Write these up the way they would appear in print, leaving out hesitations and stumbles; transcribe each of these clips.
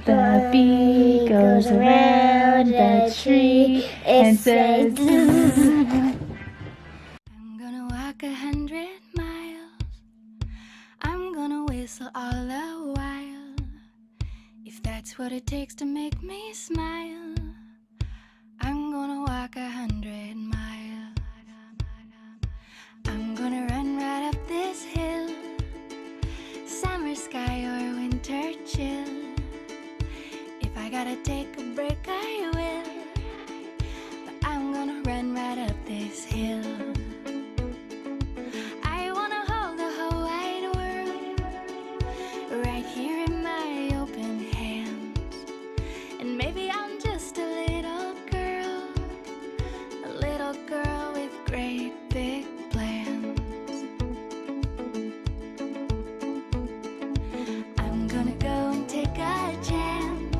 The bee goes around the tree and says, I'm gonna walk 100 miles. I'm gonna whistle all the while. If that's what it takes to make me smile, I'm gonna walk 100 miles. I'm gonna run right up this hill, summer sky or winter chill. If I gotta take a break, I will, but I'm gonna run right up this hill. I wanna hold the whole wide world right here in my open hands. And maybe I'm just a little girl with great big plans. I'm gonna go and take a chance.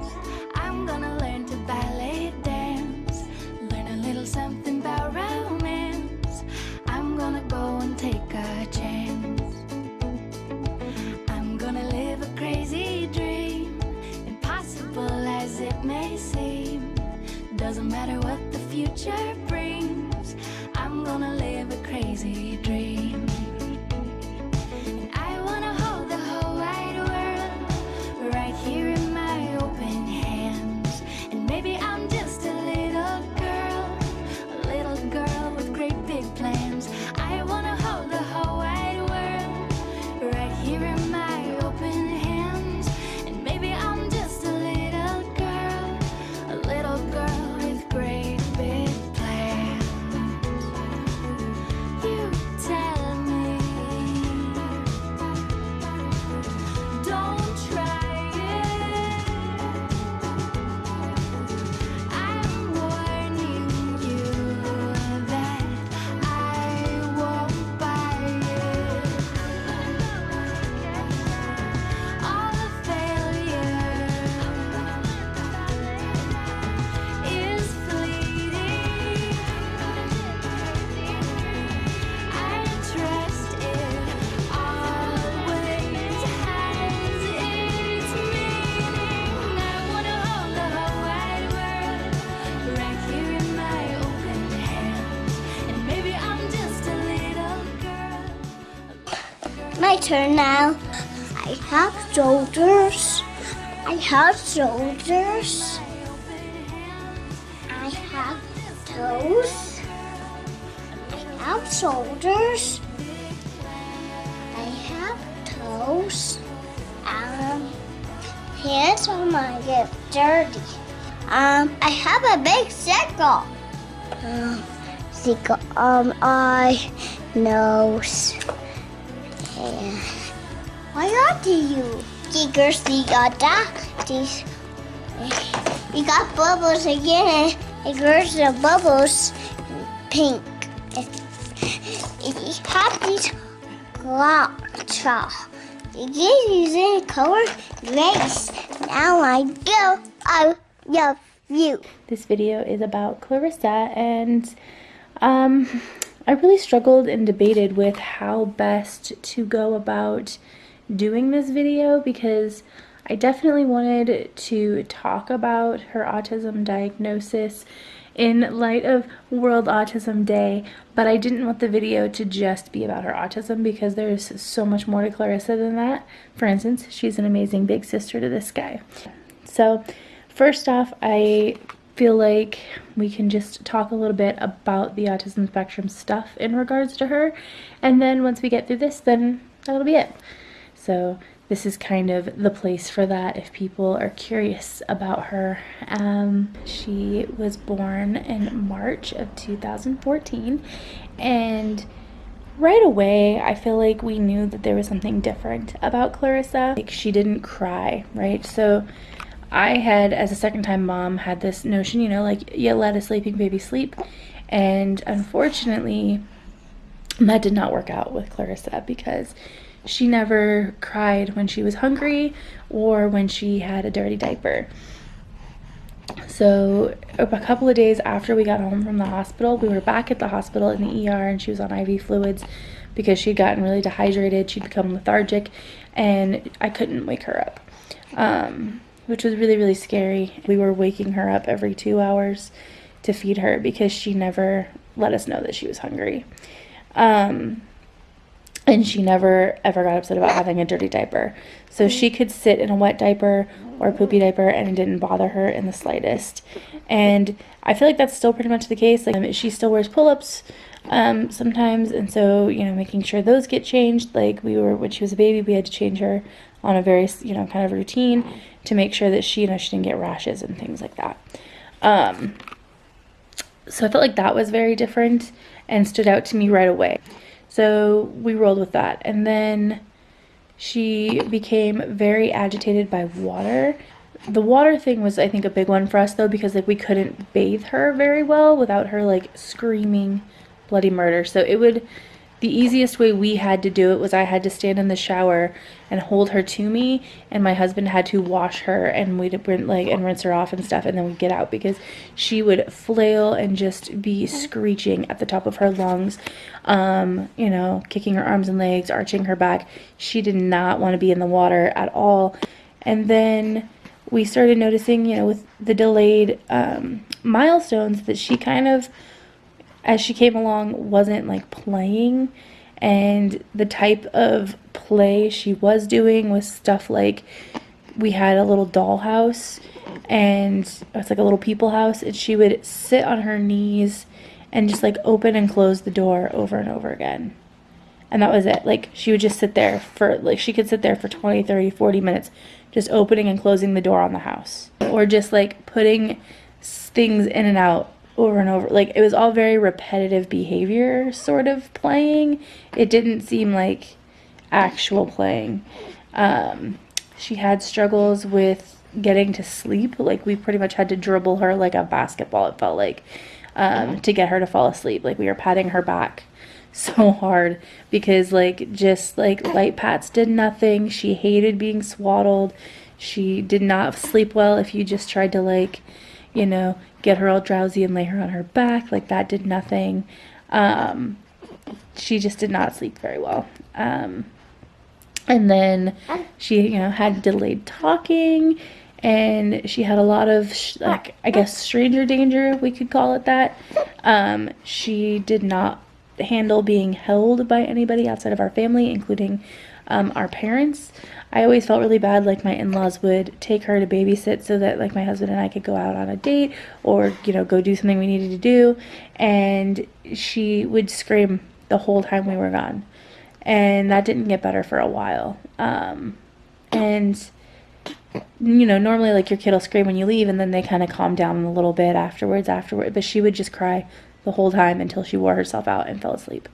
I'm gonna learn to ballet dance, learn a little something about romance. I'm gonna go and take a chance. I'm gonna live a crazy dream, impossible as it may seem. Doesn't matter what the future brings, I'm gonna live a crazy dream. And I wanna hold the whole wide world right here in my open hands. And maybe I'm just a little girl with great big plans. I wanna hold the whole wide world right here in my open hands. And maybe I'm just a little girl with great big plans. You tell me, don't try it. I'm warning you that I won't buy it. All the failure is fleeting. I trust it always has its meaning. I wanna hold the whole wide world right here in my open hands. And maybe I'm just a little girl. My turn now. I have shoulders. I have shoulders. I have toes. I have shoulders. I have toes. Hands might get dirty. I have a big circle. Circle eye, nose. And why are you? Tigers, you got that? These, you got bubbles again. Tigers, the bubbles, pink. You have these clouds. You get using color grace. Now I love you. This video is about Clarissa, and I really struggled and debated with how best to go about doing this video, because I definitely wanted to talk about her autism diagnosis in light of World Autism Day, but I didn't want the video to just be about her autism, because there's so much more to Clarissa than that. For instance, she's an amazing big sister to this guy. So first off, I feel like we can just talk a little bit about the autism spectrum stuff in regards to her, and then once we get through this, then that'll be it. So this is kind of the place for that if people are curious about her. She was born in March of 2014, and right away I feel like we knew that there was something different about Clarissa. Like, she didn't cry, right? So I had, as a second-time mom, had this notion, you know, like, you let a sleeping baby sleep, and unfortunately that did not work out with Clarissa, because she never cried when she was hungry or when she had a dirty diaper. So a couple of days after we got home from the hospital, we were back at the hospital in the ER, and she was on IV fluids because she'd gotten really dehydrated. She'd become lethargic, and I couldn't wake her up. which was really, really scary. We were waking her up every 2 hours to feed her because she never let us know that she was hungry. And she never ever got upset about having a dirty diaper. So she could sit in a wet diaper or a poopy diaper and it didn't bother her in the slightest. And I feel like that's still pretty much the case. Like, she still wears pull-ups sometimes, and so, you know, making sure those get changed. Like, when she was a baby, we had to change her on a very, you know, kind of routine to make sure that she, you know, she didn't get rashes and things like that. So I felt like that was very different and stood out to me right away. So we rolled with that. And then she became very agitated by water. The water thing was, I think, a big one for us, though, because, like, we couldn't bathe her very well without her, like, screaming bloody murder. So the easiest way we had to do it was I had to stand in the shower and hold her to me, and my husband had to wash her, and we'd and rinse her off and stuff, and then we'd get out because she would flail and just be screeching at the top of her lungs, you know, kicking her arms and legs, arching her back. She did not want to be in the water at all. And then we started noticing, you know, with the delayed milestones, that she kind of, as she came along, wasn't like playing, and the type of play she was doing was stuff like, we had a little dollhouse, and it's like a little people house, and she would sit on her knees and just like open and close the door over and over again. And that was it. Like, she would just sit there for, like, she could sit there for 20, 30, 40 minutes just opening and closing the door on the house, or just like putting things in and out over and over. Like, it was all very repetitive behavior sort of playing. It didn't seem like actual playing. She had struggles with getting to sleep. Like, we pretty much had to dribble her like a basketball, it felt like, to get her to fall asleep. Like, we were patting her back so hard because, like, just like light pats did nothing. She hated being swaddled. She did not sleep well if you just tried to, like, you know, get her all drowsy and lay her on her back. Like, that did nothing. She just did not sleep very well. And then she, you know, had delayed talking, and she had a lot of, like, I guess, stranger danger, we could call it that. She did not handle being held by anybody outside of our family, including our parents. I always felt really bad, like, my in-laws would take her to babysit so that, like, my husband and I could go out on a date or, you know, go do something we needed to do, and she would scream the whole time we were gone, and that didn't get better for a while. And, you know, normally, like, your kid will scream when you leave, and then they kind of calm down a little bit afterwards, but she would just cry the whole time until she wore herself out and fell asleep.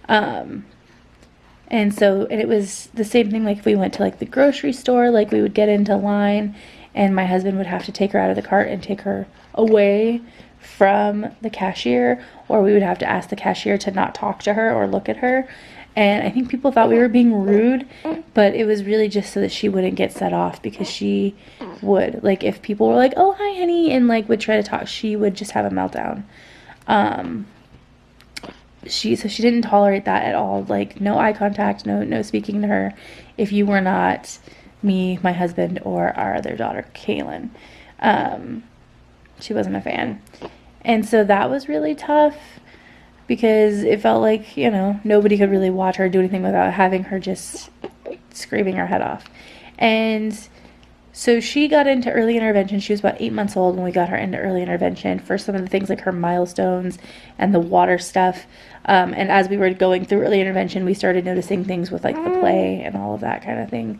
And it was the same thing, like, if we went to, like, the grocery store, like, we would get into line, and my husband would have to take her out of the cart and take her away from the cashier, or we would have to ask the cashier to not talk to her or look at her. And I think people thought we were being rude, but it was really just so that she wouldn't get set off, because she would, like, if people were like, "Oh, hi, honey," and, like, would try to talk, she would just have a meltdown. She didn't tolerate that at all. Like, no eye contact, no speaking to her if you were not me, my husband, or our other daughter, Kaylin. She wasn't a fan. And so that was really tough, because it felt like, you know, nobody could really watch her do anything without having her just screaming her head off. And so she got into early intervention. She was about 8 months old when we got her into early intervention for some of the things like her milestones and the water stuff. And as we were going through early intervention, we started noticing things with, like, the play and all of that kind of thing,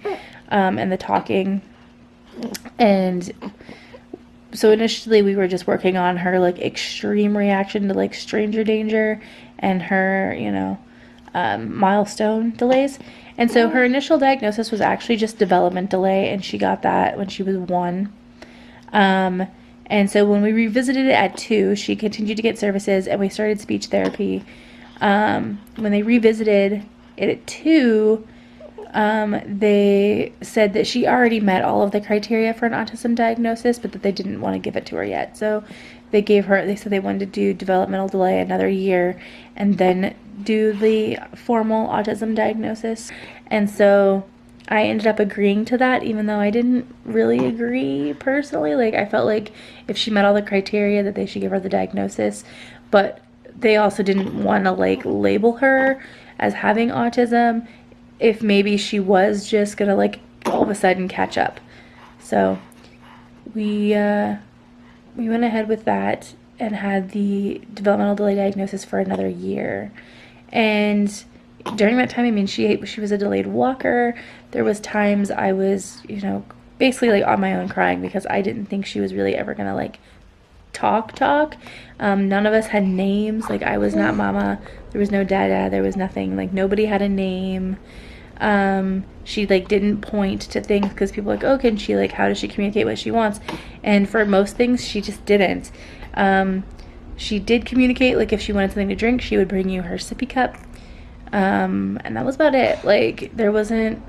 and the talking. And so initially we were just working on her, like, extreme reaction to, like, stranger danger and her, you know, milestone delays. And so her initial diagnosis was actually just development delay, and she got that when she was 1. And so when we revisited it at 2, she continued to get services, and we started speech therapy. When they revisited it at 2, they said that she already met all of the criteria for an autism diagnosis, but that they didn't want to give it to her yet. So they said they wanted to do developmental delay another year and then do the formal autism diagnosis. And so I ended up agreeing to that, even though I didn't really agree personally. Like, I felt like if she met all the criteria that they should give her the diagnosis, but they also didn't want to like label her as having autism if maybe she was just gonna like all of a sudden catch up. So we went ahead with that and had the developmental delay diagnosis for another year. And during that time, I mean, she was a delayed walker. There was times I was, you know, basically like on my own crying because I didn't think she was really ever gonna like talk. None of us had names. Like, I was not mama. There was no dada. There was nothing. Like, nobody had a name. She like didn't point to things because people were like, oh, can she, like, how does she communicate what she wants? And for most things, she just didn't. She did communicate, like, if she wanted something to drink, she would bring you her sippy cup. And that was about it. Like, there wasn't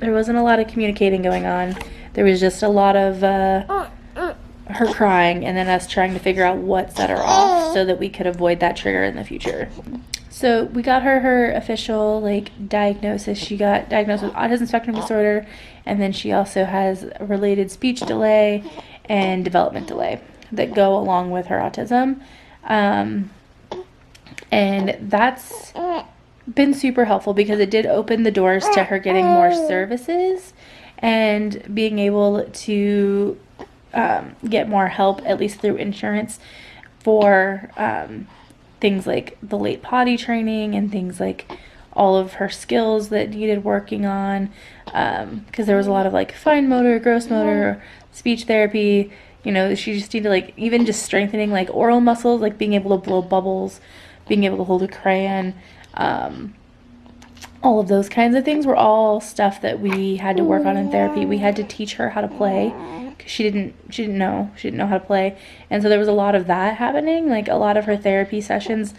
a lot of communicating going on. There was just a lot of her crying and then us trying to figure out what set her off so that we could avoid that trigger in the future. So we got her official like diagnosis. She got diagnosed with autism spectrum disorder, and then she also has a related speech delay and development delay that go along with her autism. And that's been super helpful because it did open the doors to her getting more services and being able to get more help, at least through insurance, for things like the late potty training and things like all of her skills that needed working on, because there was a lot of like fine motor, gross motor, speech therapy. You know, she just needed like even just strengthening like oral muscles, like being able to blow bubbles, being able to hold a crayon. All of those kinds of things were all stuff that we had to work on in therapy. We had to teach her how to play because she didn't know how to play, and so there was a lot of that happening. Like, a lot of her therapy sessions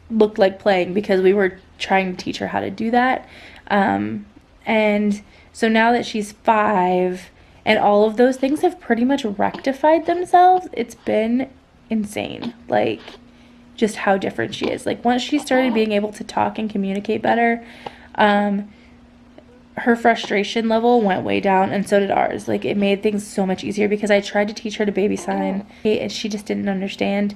looked like playing because we were trying to teach her how to do that. And so now that she's 5 and all of those things have pretty much rectified themselves, it's been insane. Like, just how different she is. Like, once she started being able to talk and communicate better, her frustration level went way down, and so did ours. Like, it made things so much easier because I tried to teach her to baby sign and she just didn't understand.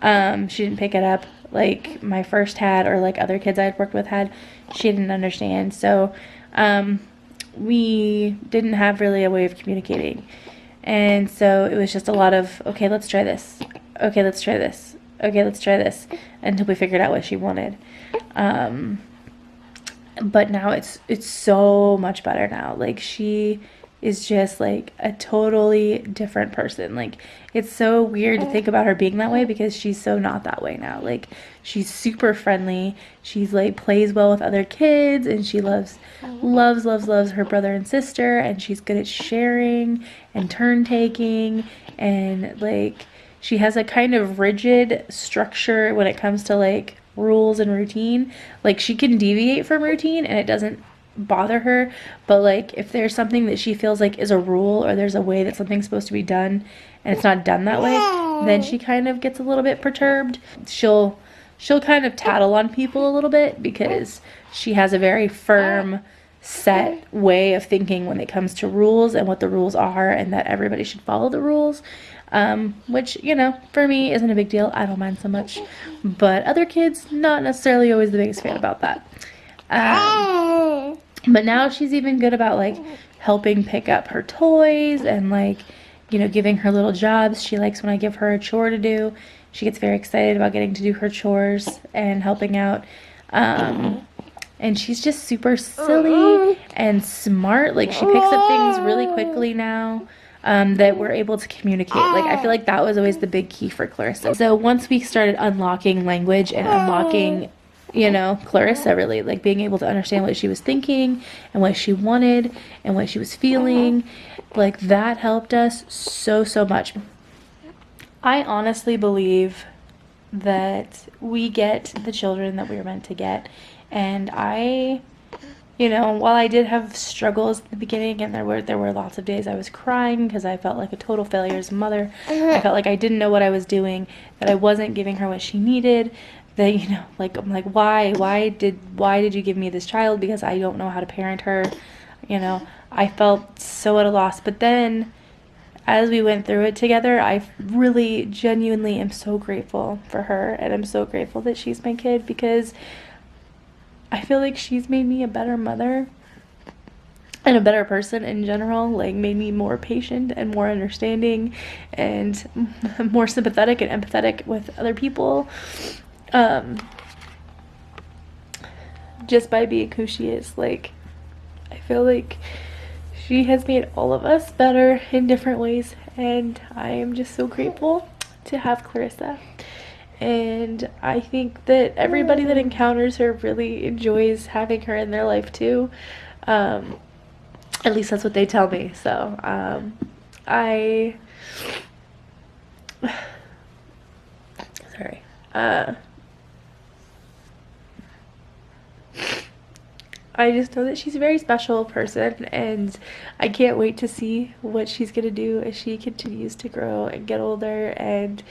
She didn't pick it up like my first had, or like other kids I had worked with had. She didn't understand. So we didn't have really a way of communicating, and so it was just a lot of, okay, let's try this, okay, let's try this, okay, let's try this, until we figured out what she wanted. But now it's so much better now. Like, she is just like a totally different person. Like, it's so weird to think about her being that way because she's so not that way now. Like, she's super friendly. She's like plays well with other kids, and she loves her brother and sister, and she's good at sharing and turn taking, and like she has a kind of rigid structure when it comes to like rules and routine. Like, she can deviate from routine and it doesn't bother her, but like if there's something that she feels like is a rule, or there's a way that something's supposed to be done and it's not done that way, then she kind of gets a little bit perturbed. She'll kind of tattle on people a little bit because she has a very firm set way of thinking when it comes to rules and what the rules are, and that everybody should follow the rules. Which, you know, for me isn't a big deal. I don't mind so much, but other kids, not necessarily always the biggest fan about that. But now she's even good about like helping pick up her toys and like, you know, giving her little jobs. She likes when I give her a chore to do. She gets very excited about getting to do her chores and helping out. And she's just super silly and smart. Like, she picks up things really quickly now. That we're able to communicate. Like, I feel like that was always the big key for Clarissa. So once we started unlocking language and unlocking, you know, Clarissa really, like being able to understand what she was thinking and what she wanted and what she was feeling, like that helped us so much. I honestly believe that we get the children that we were meant to get, and you know, while I did have struggles at the beginning, and there were lots of days I was crying because I felt like a total failure as a mother. I felt like I didn't know what I was doing, that I wasn't giving her what she needed, that, you know, like, I'm like, why did you give me this child? Because I don't know how to parent her. You know, I felt so at a loss. But then as we went through it together, I really genuinely am so grateful for her, and I'm so grateful that she's my kid, because I feel like she's made me a better mother and a better person in general, like made me more patient and more understanding and more sympathetic and empathetic with other people, just by being who she is. Like, I feel like she has made all of us better in different ways, and I am just so grateful to have Clarissa. And I think that everybody that encounters her really enjoys having her in their life too. At least that's what they tell me. So sorry. I just know that she's a very special person, and I can't wait to see what she's gonna do as she continues to grow and get older and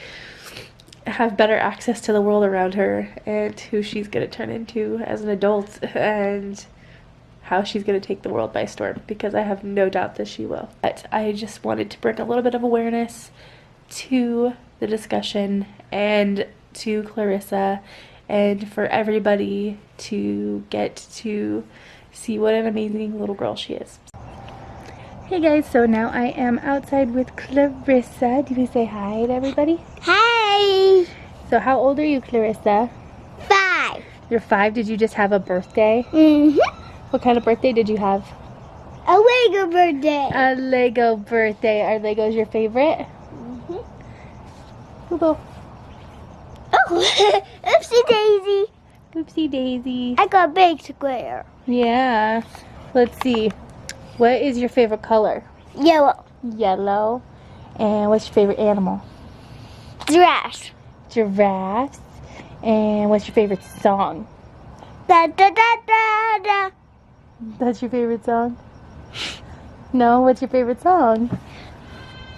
have better access to the world around her, and who she's gonna turn into as an adult, and how she's gonna take the world by storm, because I have no doubt that she will. But I just wanted to bring a little bit of awareness to the discussion and to Clarissa, and for everybody to get to see what an amazing little girl she is. Hey guys, so now I am outside with Clarissa. Do you say hi to everybody? Hi. So how old are you, Clarissa? 5. You're 5. Did you just have a birthday? What kind of birthday did you have? A Lego birthday. A Lego birthday. Are Legos your favorite? Boo-boo. Oh, oopsie daisy. Oopsie daisy. I got a big square. Yeah. Let's see. What is your favorite color? Yellow. Yellow. And what's your favorite animal? Giraffe. Giraffes. And what's your favorite song? Da da da da da. That's your favorite song? No, what's your favorite song?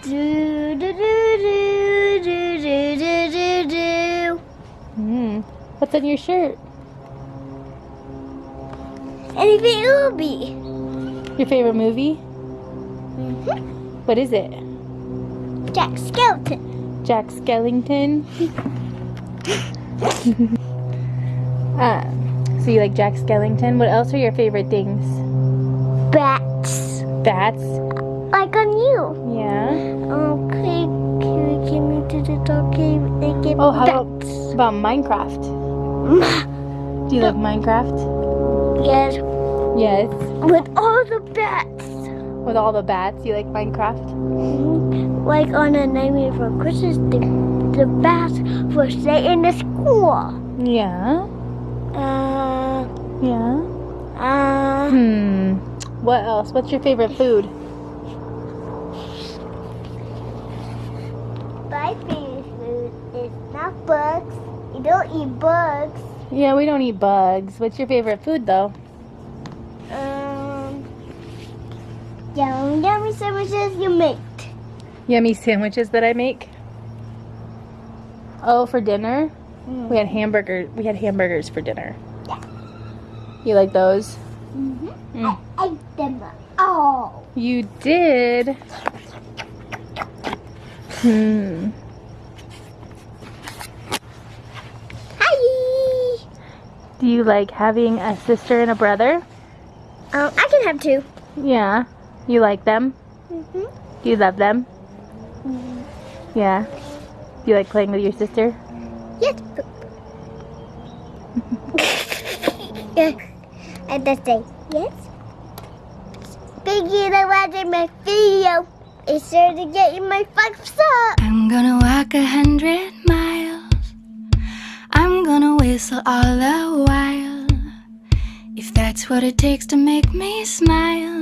Do do do do do do do do do. What's on your shirt? Anything it will be. Your favorite movie? What is it? Jack Skeleton. Jack Skellington. So you like Jack Skellington. What else are your favorite things? Bats. Bats? Like on you. Yeah. Okay, can we give me to the dog cave? They give Oh, how bats. about Minecraft? Do you like Minecraft? Yes. Yes. With all the bats. With all the bats, you like Minecraft? Like on a Nightmare Before Christmas, the bats will stay in the school. Yeah. Yeah. What else? What's your favorite food? My favorite food is not bugs. You don't eat bugs. Yeah, we don't eat bugs. What's your favorite food though? Yummy sandwiches you make. Yummy sandwiches that I make. Oh, for dinner? We had hamburgers for dinner. Yeah. You like those? I ate them all. You did? Hi. Do you like having a sister and a brother? I can have 2. Yeah. You like them? Do you love them? Yeah. Do you like playing with your sister? Yes. I just say yes. Thank you for watching my video. Be sure to get you my thumbs up. I'm gonna walk 100 miles. I'm gonna whistle all the while. If that's what it takes to make me smile.